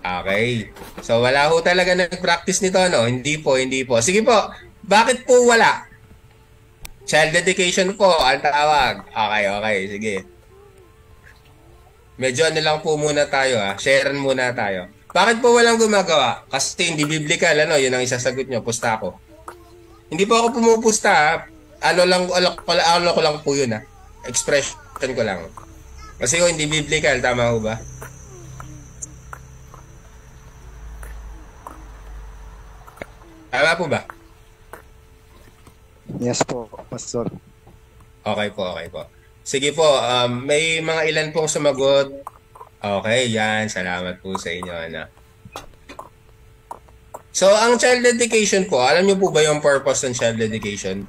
Okay. So, wala ho talaga nag-practice nito, Hindi po. Sige po. Bakit po wala? Child dedication po ang tawag. Okay. Sige. Medyo lang po muna tayo, Sharean muna tayo. Bakit po walang gumagawa? Kasi hindi biblical, Yun ang isasagot nyo. Pusta ako. Hindi po ako pumupusta, Ano ko lang po yun, Expression ko lang. Kasi hindi biblical, tama ho ba? Tama po ba? Yes po, Pastor. Okay po. Sige po, may mga ilan pong sumagot. Okay, yan. Salamat po sa inyo, So, ang child dedication po, alam niyo po ba yung purpose ng child dedication?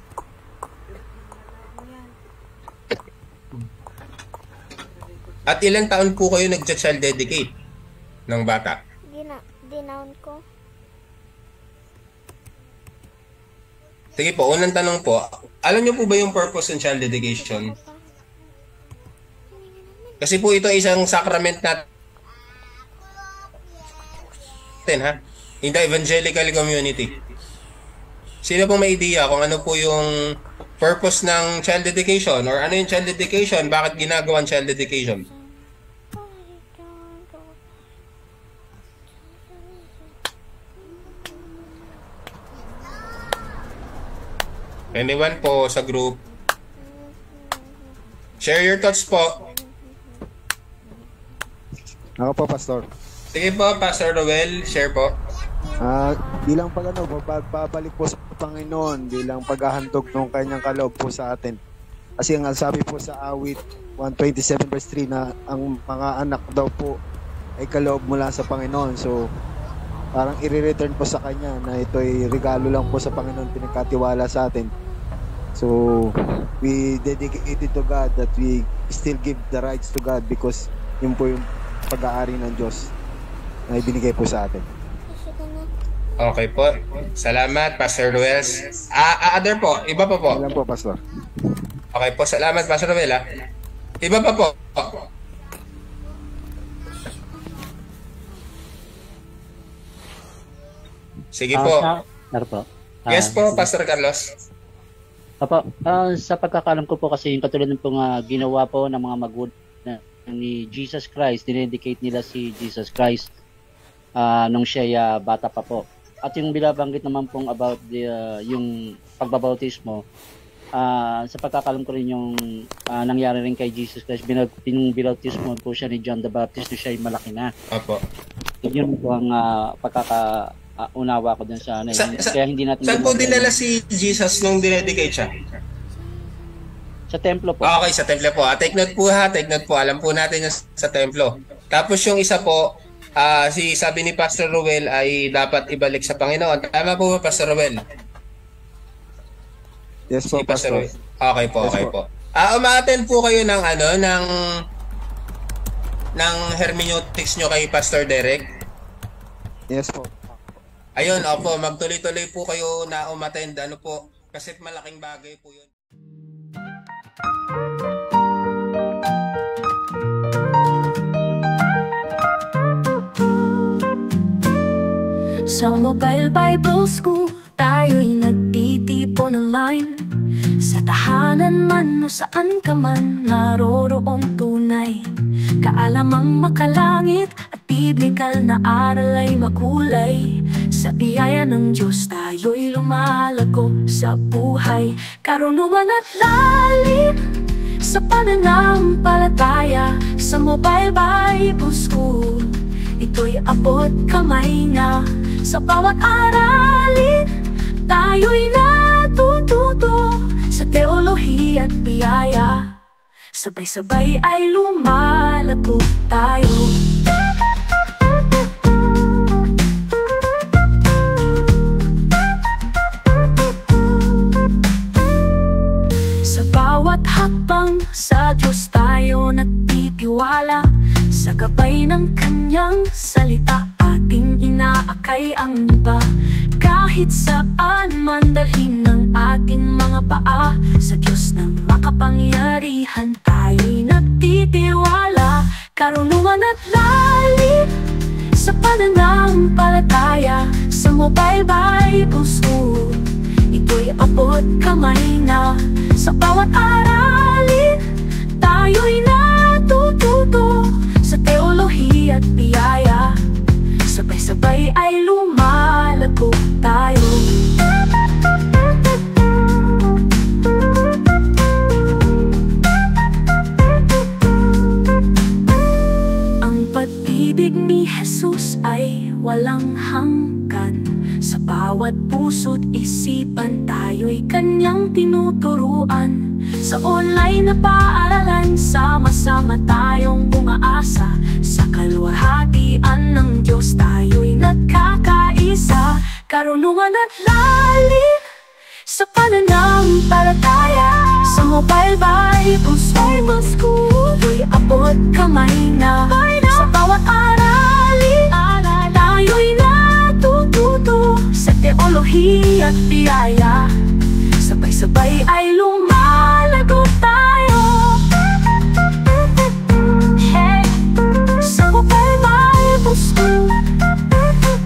At ilang taon po kayo nag-child dedicate ng bata? Dinown ko. Sige po, unang tanong po, alam niyo po ba yung purpose ng child dedication? Kasi po ito isang sacrament natin, in the evangelical community. Sino pong may idea kung ano po yung purpose ng child dedication or ano yung child dedication, bakit ginagawa ang child dedication? Anyone po sa group? Share your thoughts po. Ako po, Pastor. Sige po, Pastor Roel, share po. Bilang pagbabalik po sa Panginoon, bilang paghahantog ng kanyang kaloob po sa atin. Kasi ang sabi po sa awit 127 verse 3 na ang mga anak daw po ay kaloob mula sa Panginoon. So, parang i-return po sa kanya na ito ay regalo lang po sa Panginoon, pinagkatiwala sa atin. So, we dedicate it to God, that we still give the rights to God because yun po yung pag-aari ng Diyos na ibinigay po sa atin. Okay po. Salamat, Pastor Ruels. Other po, iba pa po. Alam po, Pastor. Okay po, salamat, Pastor Ruel. Iba pa po. Sige po. Yes po, Pastor Carlos. Sa pagkakalam ko po kasi yung katulad ng ginawa po ng mga magulang ni Jesus Christ, dinedicate nila si Jesus Christ nung siya bata pa po. At yung binabanggit naman pong about yung pagbabautismo, sa pagkakalam ko rin yung nangyari rin kay Jesus Christ, binautismo po siya ni John the Baptist nung siya ay malaki na. Opo. Yun po ang unawa ko dun sa ano. Sa- Kaya hindi natin Saan po ginagawa dinala yun. si Jesus nung dinedicate siya? Sa templo po. Okay, sa templo po. Take note po ha, take note po. Alam po natin yung sa templo. Tapos yung isa po, sabi ni Pastor Ruel ay dapat ibalik sa Panginoon. Tama po ba, Pastor Ruel? Yes po, Si Pastor Pastor. Ruel. Okay po, Yes okay po. po. Umaattend po kayo ng ng hermeneutics nyo kay Pastor Derek. Yes po. Ayun, opo, magtuloy-tuloy po kayo na umattend. Ano po, kasi malaking bagay po yun. Sa Mobile Bible School, tayo'y nagtitipon online. Sa tahanan man o saan ka man, naroroong tunay. Kaalamang makalangit at biblikal na aral ay makulay. Sa biyaya ng Diyos tayo'y lumalago sa buhay. Karunungan at lalim sa pananampalataya. Sa Mobile Bible School, ito'y abot kamay na. Sa bawat aralin, tayo'y natututo sa teolohiya at biyaya. Sabay-sabay ay lumalago tayo. Sa bawat hakbang, sa Diyos tayo nagtitiwala. Sa gabay ng kanyang salita, ating inaakay ang iba. Kahit saan man dalhin ng ating mga paa, sa Diyos na makapangyarihan tayo'y nagtitiwala. Karunungan at lalim sa pananampalataya. Sa Mobile Bible School, ito'y abot kamay na. Sa bawat aralin, tayo'y natututo sa teolohiya at biyaya. Sabay-sabay ay lumalago tayo. Ang pag-ibig ni Jesus ay walang hanggan. Sa bawat puso't isipan, tayo'y kanyang tinuturuan. Sa online na paaralan, sama-sama tayong umaasa. Sa kaluwalhatian ng Diyos, tayo'y nagkakaisa. Karunungan at lalim sa pananampalataya. Sa Mobile Bible School, ito'y abot kamay na. Sa bawat aralin, tayo'y natututo sa teolohiya at biyaya. Sabay-sabay ay lumalago tayo. Hey, sa Mobile Bible School,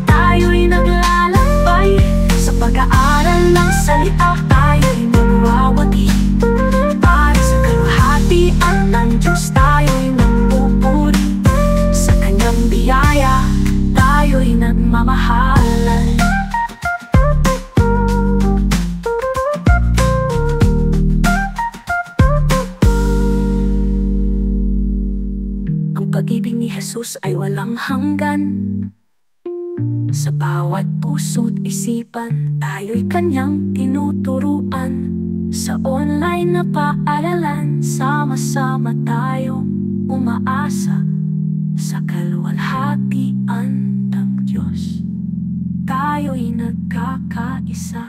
tayo'y naglalakbay. Sa pag-aaral ng salita, tayo'y magwawagi. Para sa kaluwalhatian ng Diyos, tayo'y nagpupuri. Sa kanyang biyaya, tayo'y nagmamahalan. Ang pag-ibig ni Jesus ay walang hanggan. Sa bawat puso't isipan, tayo'y kanyang tinuturuan. Sa online na paaralan, sama-sama tayong umaasa. Sa kaluwalhatian ng Diyos, tayo'y nagkakaisa.